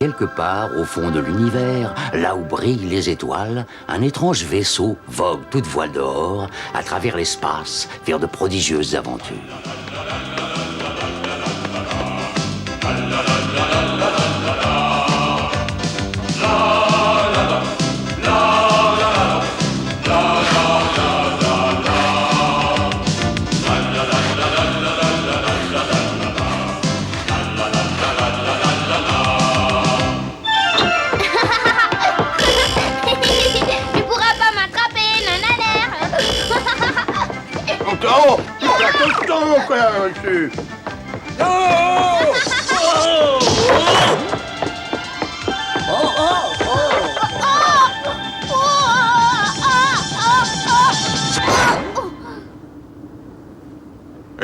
Quelque part au fond de l'univers, là où brillent les étoiles, un étrange vaisseau vogue toute voile dehors, à travers l'espace, vers de prodigieuses aventures. Oh, attention, quoi, monsieur.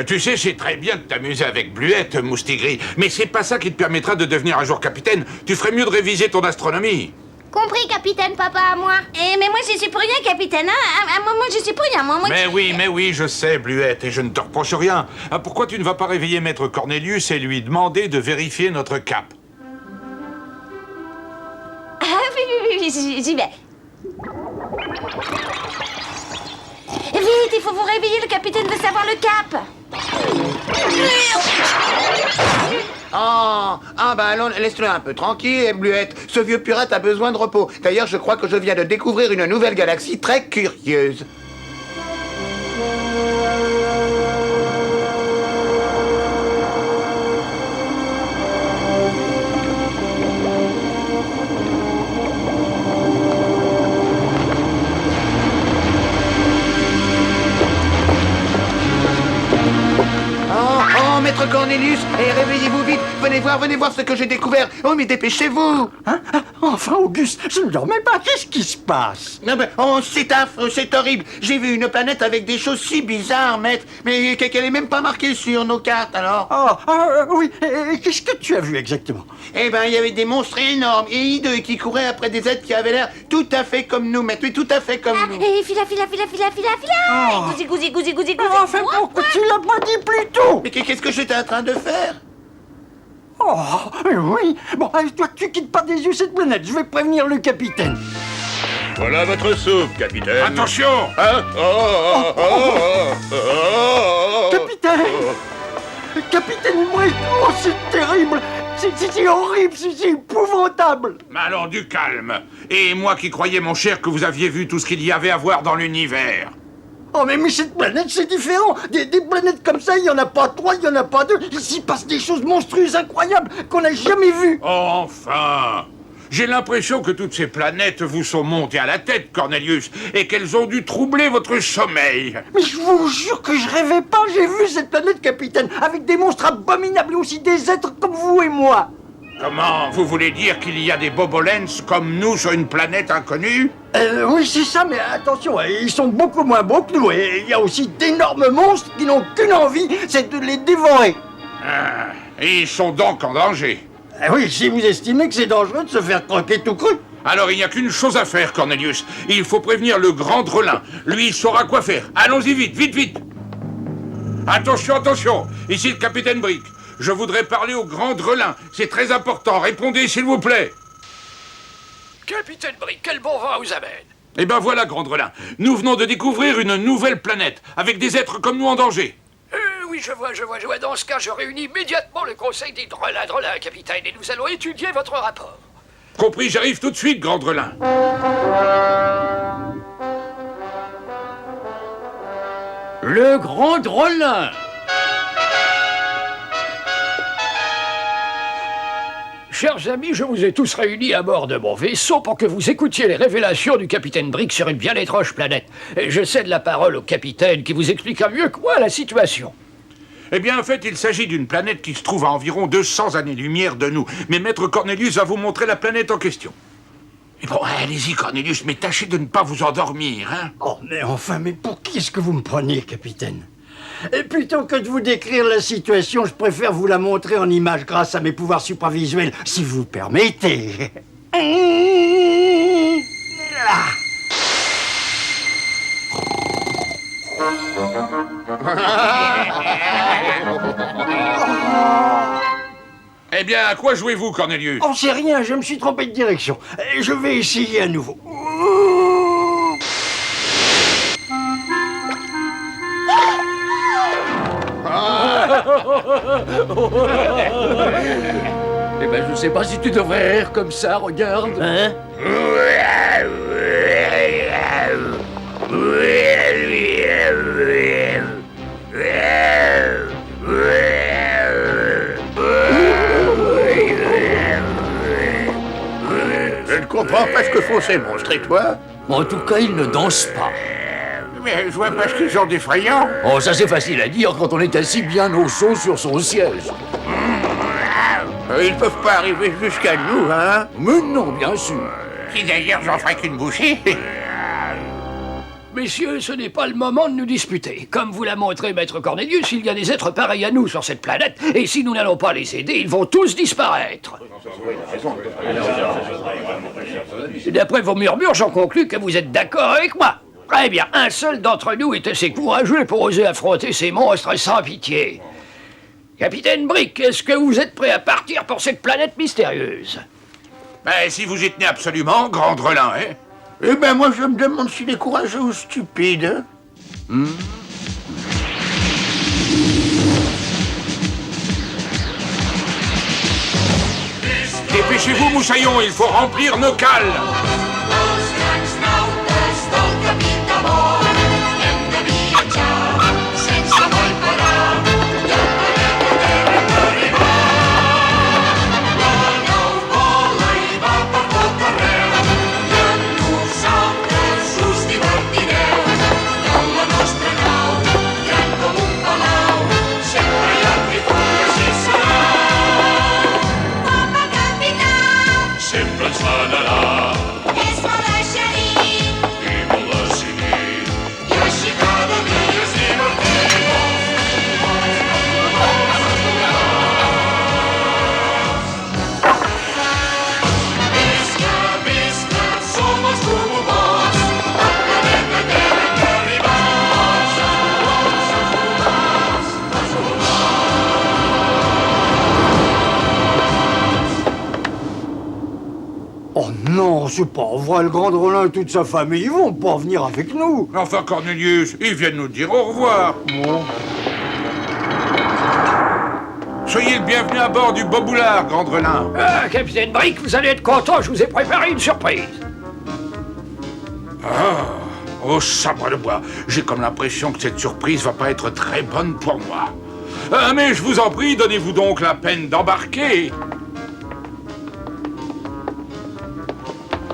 Tu sais, c'est très bien de t'amuser avec Bluette, Moustigris, mais c'est pas ça qui te permettra de devenir un jour capitaine. Tu ferais mieux de réviser ton astronomie. Compris, capitaine, papa, à moi. Mais moi, je suis pour rien, capitaine, hein. Moi, je suis pour rien, moi. Mais oui, je sais, Bluette, et je ne te reproche rien. Ah, pourquoi tu ne vas pas réveiller Maître Cornelius et lui demander de vérifier notre cap? Ah oui, j'y vais. Vite, il faut vous réveiller, le capitaine veut savoir le cap. Bah allons, laisse-le un peu tranquille, Bluette. Ce vieux pirate a besoin de repos. D'ailleurs, je crois que je viens de découvrir une nouvelle galaxie très curieuse. Maître Cornelius, réveillez-vous vite, venez voir ce que j'ai découvert. Oh, mais dépêchez-vous. Hein? Enfin, Auguste, je ne dormais pas, qu'est-ce qui se passe? C'est affreux, c'est horrible. J'ai vu une planète avec des choses si bizarres, maître, mais qu'elle est même pas marquée sur nos cartes, alors. Oui, et qu'est-ce que tu as vu exactement? Eh ben, il y avait des monstres énormes et hideux qui couraient après des êtres qui avaient l'air tout à fait comme nous, maître, oui, tout à fait comme nous. Et fila. Gousi. Enfin, pourquoi tu l'as pas dit plus tôt? Mais qu'est-ce que j'étais en train de faire? Oh, oui. Bon, toi, tu quittes pas des yeux cette planète, je vais prévenir le capitaine. Voilà votre soupe, capitaine. Attention! Hein? Capitaine! Capitaine Brick, oh, c'est terrible! C'est horrible, c'est épouvantable! Mais alors, du calme. Et moi qui croyais, mon cher, que vous aviez vu tout ce qu'il y avait à voir dans l'univers. Oh, mais cette planète, c'est différent! Des planètes comme ça, il n'y en a pas trois, il n'y en a pas deux! Il s'y passe des choses monstrueuses, incroyables, qu'on n'a jamais vues! Oh, enfin! J'ai l'impression que toutes ces planètes vous sont montées à la tête, Cornelius, et qu'elles ont dû troubler votre sommeil. Mais je vous jure que je rêvais pas, j'ai vu cette planète, capitaine, avec des monstres abominables et aussi des êtres comme vous et moi! Comment? Vous voulez dire qu'il y a des Bobolens comme nous sur une planète inconnue? Oui, c'est ça, mais attention, ils sont beaucoup moins beaux que nous, et il y a aussi d'énormes monstres qui n'ont qu'une envie, c'est de les dévorer. Et ils sont donc en danger. Oui, si vous estimez que c'est dangereux de se faire croquer tout cru. Alors il n'y a qu'une chose à faire, Cornelius. Il faut prévenir le grand Drelin. Lui, il saura quoi faire. Allons-y vite. Attention. Ici le capitaine Brick. Je voudrais parler au grand Drelin. C'est très important. Répondez, s'il vous plaît. Capitaine Brick, quel bon vent vous amène? Eh ben voilà, grand Drelin. Nous venons de découvrir une nouvelle planète, avec des êtres comme nous en danger. Oui, je vois. Dans ce cas, je réunis immédiatement le conseil des Drelins, capitaine, et nous allons étudier votre rapport. Compris, j'arrive tout de suite, grand Drelin. Le grand Drelin. Chers amis, je vous ai tous réunis à bord de mon vaisseau pour que vous écoutiez les révélations du capitaine Brick sur une bien étrange planète. Et je cède la parole au capitaine qui vous expliquera mieux que moi la situation. Eh bien, en fait, il s'agit d'une planète qui se trouve à environ 200 années-lumière de nous. Mais Maître Cornelius va vous montrer la planète en question. Et bon, allez-y, Cornelius, mais tâchez de ne pas vous endormir, hein. Oh, mais enfin, mais pour qui est-ce que vous me prenez, capitaine? Et plutôt que de vous décrire la situation, je préfère vous la montrer en images grâce à mes pouvoirs supravisuels, si vous permettez. Eh bien, à quoi jouez-vous, Cornelius? Oh, c'est rien, je me suis trompé de direction. Je vais essayer à nouveau. Eh ben, je sais pas si tu devrais rire comme ça, regarde. Hein? Je ne comprends pas ce que font ces monstres, et toi? En tout cas, il ne danse pas. Mais je vois pas ce qu'ils ont d'effrayant. Oh, ça c'est facile à dire quand on est assis bien au chaud sur son siège. Ils peuvent pas arriver jusqu'à nous, hein? Mais non, bien sûr. Si d'ailleurs j'en ferais qu'une bouchée. Messieurs, ce n'est pas le moment de nous disputer. Comme vous l'a montré Maître Cornelius, il y a des êtres pareils à nous sur cette planète, et si nous n'allons pas les aider, ils vont tous disparaître. D'après vos murmures, j'en conclus que vous êtes d'accord avec moi. Très bien, un seul d'entre nous est assez courageux pour oser affronter ces monstres sans pitié. Capitaine Brick, est-ce que vous êtes prêt à partir pour cette planète mystérieuse? Ben, si vous y tenez absolument, grand Drelin, hein? Eh ben, moi, je me demande s'il est courageux ou stupide. Dépêchez-vous, moussaillons, il faut remplir nos cales. Oh non, c'est pas vrai, le Grand Drolin et toute sa famille, ils vont pas venir avec nous. Enfin, Cornelius, ils viennent nous dire au revoir. Bon. Soyez le bienvenu à bord du Boboulard, grand Drelin. Ah, Capitaine Brick, vous allez être content, je vous ai préparé une surprise. Oh, sabre de bois, j'ai comme l'impression que cette surprise va pas être très bonne pour moi. Mais je vous en prie, donnez-vous donc la peine d'embarquer.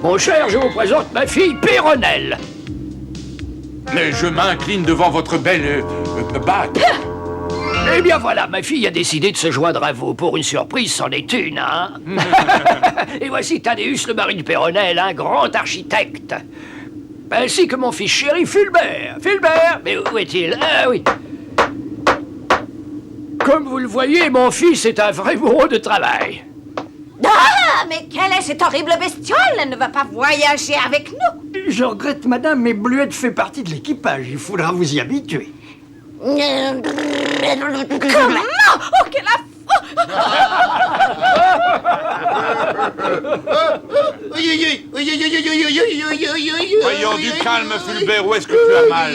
Mon cher, je vous présente ma fille Péronnelle. Mais je m'incline devant votre belle bague. Eh bien voilà, ma fille a décidé de se joindre à vous. Pour une surprise, c'en est une, hein? Et voici Thaddeus le mari de Péronnelle, un grand architecte. Ainsi que mon fils chéri Fulbert. Fulbert, mais où est-il? Ah oui. Comme vous le voyez, mon fils est un vrai bourreau de travail. Ah, mais quelle est cette horrible bestiole? Elle ne va pas voyager avec nous. Je regrette, madame, mais Bluette fait partie de l'équipage. Il faudra vous y habituer. Comment? Oh, quelle affreux! Voyons, du calme, Fulbert, où est-ce que tu as mal?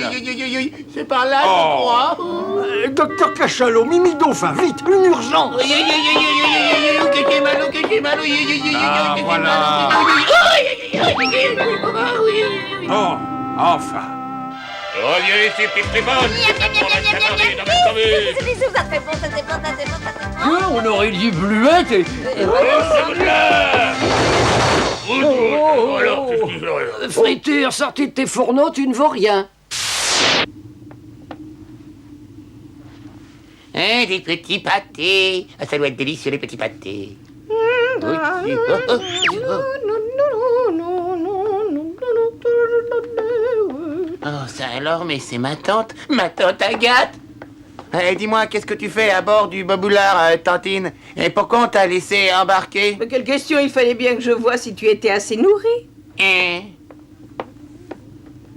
C'est par là, je Oh. crois. Docteur Cachalot, Mimi Dauphin, vite, une urgence. Ah, voilà. Oh, enfin. Reviens ici, petite tribune. Ça très bon, ça c'est bon, ça c'est bon, ça c'est bon. Quoi, on aurait dit Bluette et... Friture, sortie de tes fourneaux, tu ne vaux rien. Hein, des petits pâtés. Ah, ça doit être délicieux, les petits pâtés. Oh, ça alors, mais c'est ma tante Agathe. Dis-moi, qu'est-ce que tu fais à bord du Boboulard, Tantine? Et pourquoi on t'a laissé embarquer? Mais quelle question, il fallait bien que je voie si tu étais assez nourri. Hein?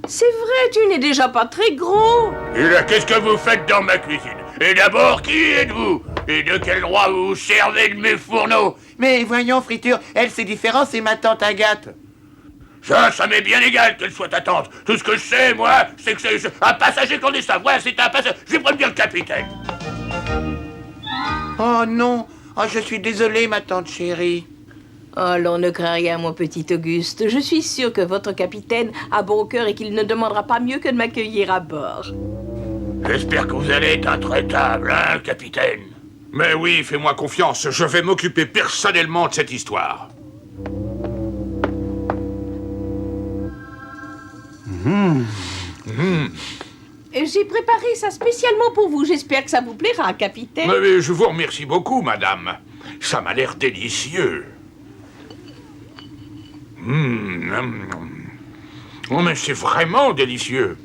C'est vrai, tu n'es déjà pas très gros. Et là, qu'est-ce que vous faites dans ma cuisine? Et d'abord, qui êtes-vous? Et de quel droit vous vous servez de mes fourneaux? Mais voyons, Friture, elle, c'est différent, c'est ma tante Agathe. Ça m'est bien égal qu'elle soit ta tante. Tout ce que je sais, moi, c'est que c'est un passager clandestin. Voilà, c'est un passager. Je vais prévenir le capitaine. Oh non, oh, je suis désolé, ma tante chérie. Oh, alors ne crains rien, mon petit Auguste. Je suis sûre que votre capitaine a bon cœur et qu'il ne demandera pas mieux que de m'accueillir à bord. J'espère que vous allez être intraitable, hein, capitaine? Mais oui, fais-moi confiance, je vais m'occuper personnellement de cette histoire. J'ai préparé ça spécialement pour vous. J'espère que ça vous plaira, capitaine. Mais je vous remercie beaucoup, madame. Ça m'a l'air délicieux. Oh, mais c'est vraiment délicieux.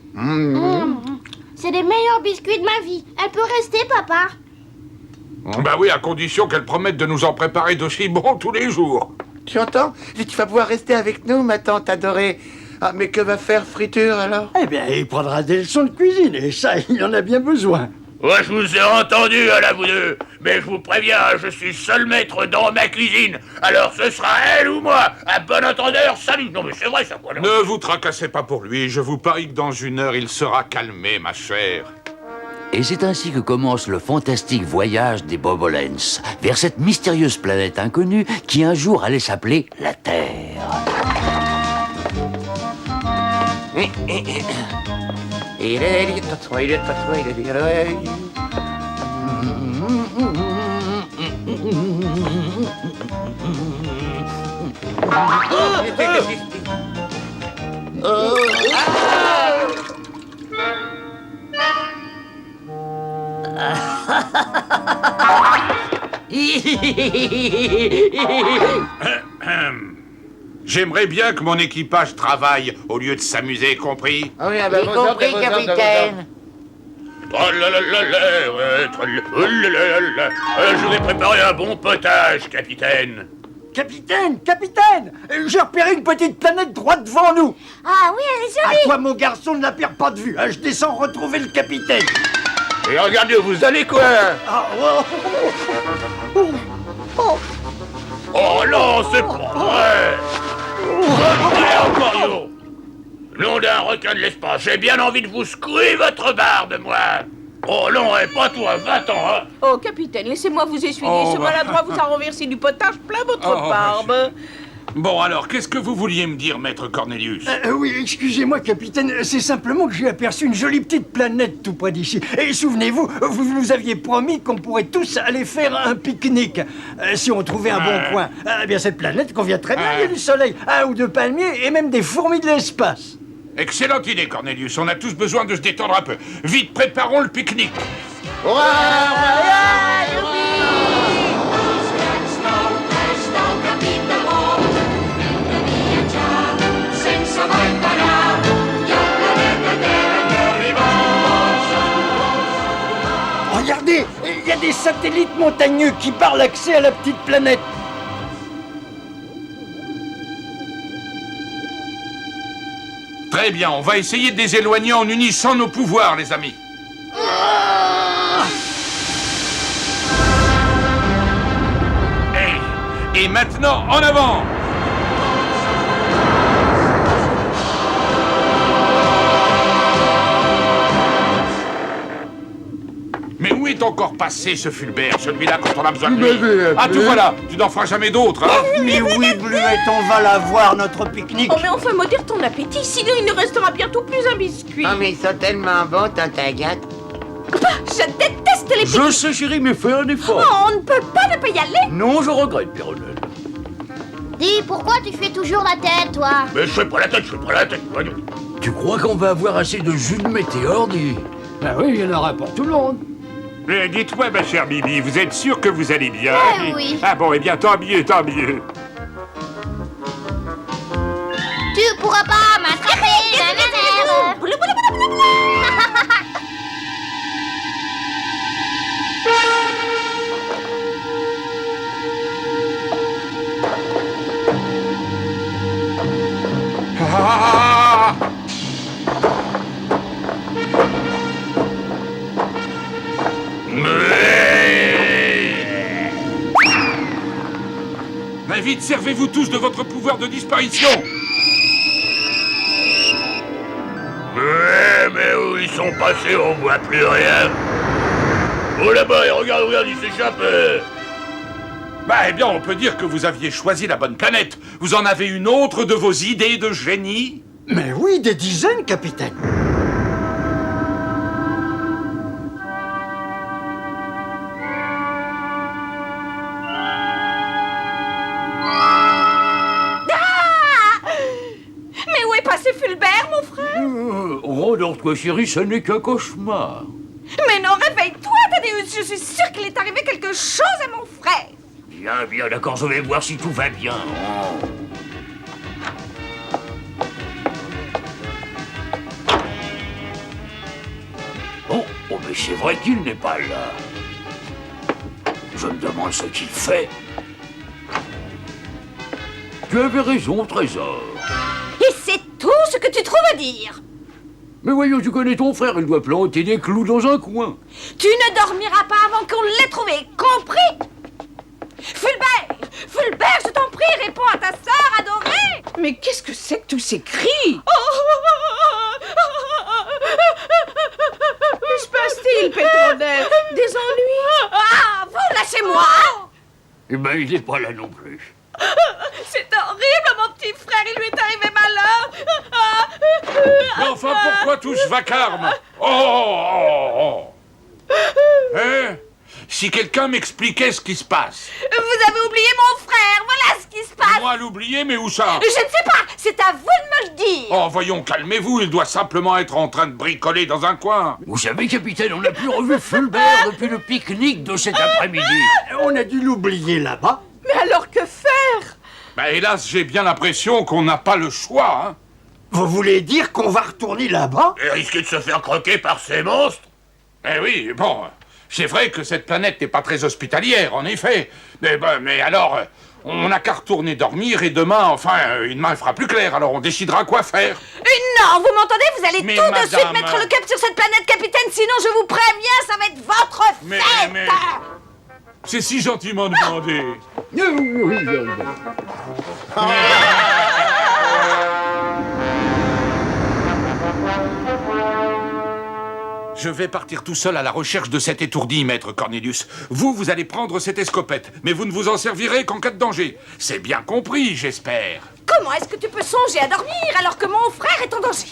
C'est les meilleurs biscuits de ma vie. Elle peut rester, papa. Bah oui, à condition qu'elle promette de nous en préparer d'aussi bons tous les jours. Tu entends? Tu vas pouvoir rester avec nous, ma tante adorée. Ah, mais que va faire Friture, alors? Eh bien, il prendra des leçons de cuisine, et ça, il en a bien besoin. Ouais, je vous ai entendu, là, vous deux. Mais je vous préviens, je suis seul maître dans ma cuisine. Alors ce sera elle ou moi. À bon entendeur, salut. Non, mais c'est vrai, ça, quoi. Ne vous tracassez pas pour lui, je vous parie que dans 1 heure, il sera calmé, ma chère. Et c'est ainsi que commence le fantastique voyage des Bobolens vers cette mystérieuse planète inconnue qui un jour allait s'appeler la Terre. J'aimerais bien que mon équipage travaille au lieu de s'amuser, compris? Ah oui, ah bah, J'ai compris, capitaine. Je vous ai préparé un bon potage, capitaine. Capitaine, capitaine, j'ai repéré une petite planète droite devant nous. Ah oui, elle est À jolie. toi, mon garçon, ne la perds pas de vue. Je descends retrouver le capitaine. Et regardez où vous allez, quoi. Ah, oh. Oh non, c'est pas vrai. Allez, encore, yo. Nom d'un requin de l'espace, j'ai bien envie de vous secouer votre barbe, moi. Oh non, et pas toi, va-t'en, hein. Oh, capitaine, laissez-moi vous essuyer. Oh, Ce bah. maladroit vous a renversé du potage plein votre Oh, barbe. Bon, alors, qu'est-ce que vous vouliez me dire, maître Cornelius? Oui, excusez-moi, capitaine, c'est simplement que j'ai aperçu une jolie petite planète tout près d'ici. Et souvenez-vous, vous nous aviez promis qu'on pourrait tous aller faire un pique-nique. Si on trouvait un bon coin. Eh bien, cette planète convient très bien, il y a du soleil, 1 ou 2 palmiers et même des fourmis de l'espace. Excellente idée, Cornelius. On a tous besoin de se détendre un peu. Vite, préparons le pique-nique. Regardez, il y a des satellites montagneux qui barrent l'accès à la petite planète. Très bien, on va essayer de les éloigner en unissant nos pouvoirs, les amis. Et maintenant, en avant! Mais où est encore passé ce Fulbert, celui-là, quand on a besoin de lui? Ah, tout voilà, tu n'en feras jamais d'autres, hein? Mais oui, Bluette, on va la voir, notre pique-nique. Oh, mais enfin, modère ton appétit, sinon il ne restera bientôt plus un biscuit. Oh, mais ils sont tellement bons, tante Agathe. Je déteste les pique-niques. Je sais, chérie, mais fais un effort. Oh, on ne peut pas ne pas y aller. Non, je regrette, Péronnelle. Dis, pourquoi tu fais toujours la tête, toi? Mais je fais pas la tête, voyons. Tu crois qu'on va avoir assez de jus de météore, dis? Ben oui, il y en aura pour tout le monde. Mais dites-moi, ma chère Bibi, vous êtes sûr que vous allez bien? Oui. Ah bon, eh bien, tant mieux, tant mieux. Tu pourras pas m'attraper, la mère. Boulou, boulou, boulou, boulou, boulou. Ah! Mais vite, servez-vous tous de votre pouvoir de disparition. Ouais, mais où ils sont passés, on voit plus rien. Oh là-bas, et regarde, ils s'échappent. Bah, eh bien, on peut dire que vous aviez choisi la bonne planète. Vous en avez une autre de vos idées de génie? Mais oui, des dizaines, capitaine. Mais où est passé Fulbert, mon frère? Rendors-toi, chérie, ce n'est qu'un cauchemar. Mais non, réveille-toi, Thaddeus. Je suis sûre qu'il est arrivé quelque chose à mon frère. Bien, d'accord, je vais voir si tout va bien. Oh, mais c'est vrai qu'il n'est pas là. Je me demande ce qu'il fait. Tu avais raison, Trésor. Et c'est tout ce que tu trouves à dire. Mais voyons, tu connais ton frère, il doit planter des clous dans un coin. Tu ne dormiras pas avant qu'on l'ait trouvé, compris? Fulbert, je t'en prie, réponds à ta sœur adorée. Mais qu'est-ce que c'est que tous ces cris? Que se passe-t-il, Pétronelle? Des ennuis? Ah, vous lâchez-moi. Eh ben, il n'est pas là non plus. C'est horrible, mon petit frère, il lui est arrivé malheur. Mais enfin, pourquoi tout ce vacarme? Oh. Hein? Si quelqu'un m'expliquait ce qui se passe. Vous avez oublié mon frère, voilà ce qui se passe. Moi l'oublier, mais où ça? Je ne sais pas, c'est à vous de me le dire. Oh, voyons, calmez-vous, il doit simplement être en train de bricoler dans un coin. Vous savez, capitaine, on n'a plus revu Fulbert depuis le pique-nique de cet après-midi. On a dû l'oublier là-bas. Mais alors que faire? Bah, hélas, j'ai bien l'impression qu'on n'a pas le choix, hein. Vous voulez dire qu'on va retourner là-bas? Et risquer de se faire croquer par ces monstres? Eh oui, bon, c'est vrai que cette planète n'est pas très hospitalière, en effet. Mais alors, on n'a qu'à retourner dormir et demain, enfin, demain il fera plus clair, alors on décidera quoi faire. Non, vous m'entendez? Vous allez Mais tout de madame... suite mettre le cap sur cette planète, capitaine, sinon je vous préviens, ça va être votre fête. Mais... C'est si gentiment demandé. Je vais partir tout seul à la recherche de cet étourdi, maître Cornelius. Vous allez prendre cette escopette, mais vous ne vous en servirez qu'en cas de danger. C'est bien compris, j'espère. Comment est-ce que tu peux songer à dormir alors que mon frère est en danger?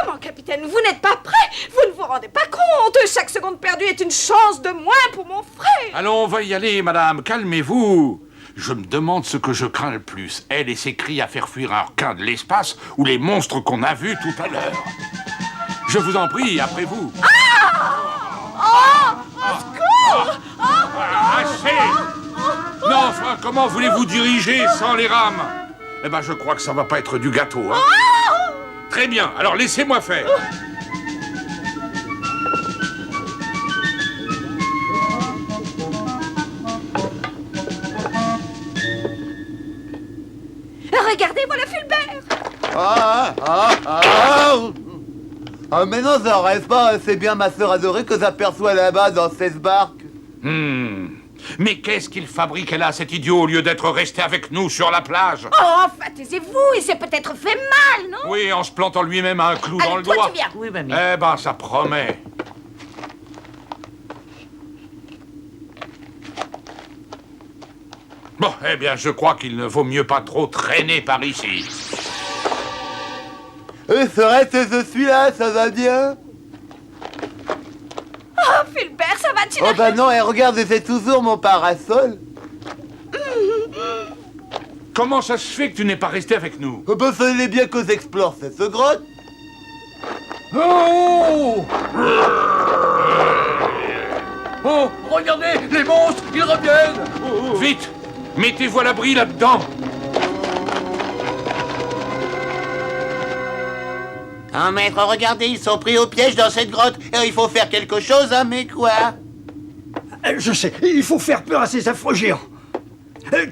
Comment, capitaine? Vous n'êtes pas prêt? Vous ne vous rendez pas compte? Chaque seconde perdue est une chance de moins pour mon frère. Allons, on va y aller, madame. Calmez-vous. Je me demande ce que je crains le plus. Elle et ses cris à faire fuir un requin de l'espace ou les monstres qu'on a vus tout à l'heure. Je vous en prie, après vous. Assez! Non, enfin, comment voulez-vous diriger sans les rames? Eh ben, je crois que ça va pas être du gâteau, hein. Très bien, alors laissez-moi faire. Regardez, voilà Fulbert. Ah, mais non, ça reste pas, c'est bien ma sœur adorée que j'aperçois là-bas dans 16 barques. Mais qu'est-ce qu'il fabrique là, cet idiot, au lieu d'être resté avec nous sur la plage? Oh, taisez-vous, il s'est peut-être fait mal, non? Oui, en se plantant lui-même un clou dans le toi, doigt. tu viens. Oui, mamie. Eh ben, ça promet. Bon, eh bien, je crois qu'il ne vaut mieux pas trop traîner par ici. Serait-ce je suis là, ça va bien? Oh, Fulbert, ça va, tu Oh bah non, et regarde, c'est toujours mon parasol. Comment ça se fait que tu n'es pas resté avec nous? Oh bah fallait bien que j'explore cette grotte. Oh! Oh, regardez, les monstres, ils reviennent! Vite! Mettez-vous à l'abri là-dedans! Ah, maître, regardez, ils sont pris au piège dans cette grotte. Et il faut faire quelque chose, hein, mais quoi? Je sais, il faut faire peur à ces affreux géants.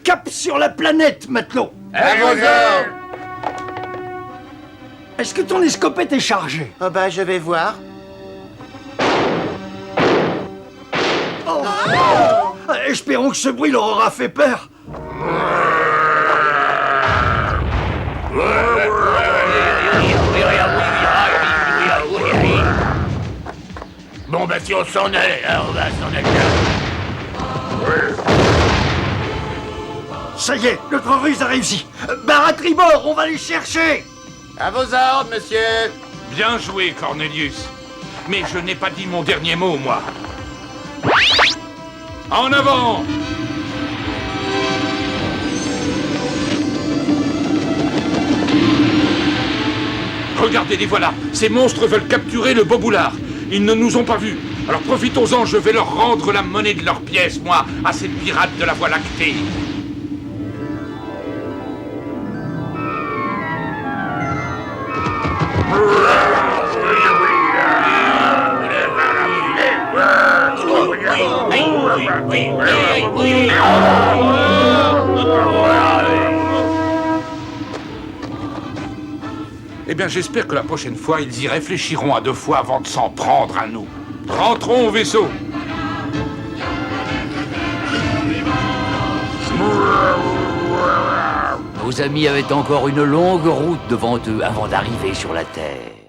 Cap sur la planète, matelot. À vos ordres. Est-ce que ton escopette est chargée? Ah bah, je vais voir. Espérons que ce bruit leur aura fait peur. Bon, bah si on s'en allait, hein, on va s'en aller. Ça y est, notre ruse a réussi. Barre à tribord, on va les chercher. À vos ordres, monsieur. Bien joué, Cornelius. Mais je n'ai pas dit mon dernier mot, moi. En avant! Regardez, les voilà. Ces monstres veulent capturer le Boboulard. Ils ne nous ont pas vus. Alors profitons-en, je vais leur rendre la monnaie de leurs pièces, moi, à ces pirates de la Voie lactée. Eh bien, j'espère que la prochaine fois, ils y réfléchiront à 2 fois avant de s'en prendre à nous. Rentrons au vaisseau. Nos amis avaient encore une longue route devant eux avant d'arriver sur la Terre.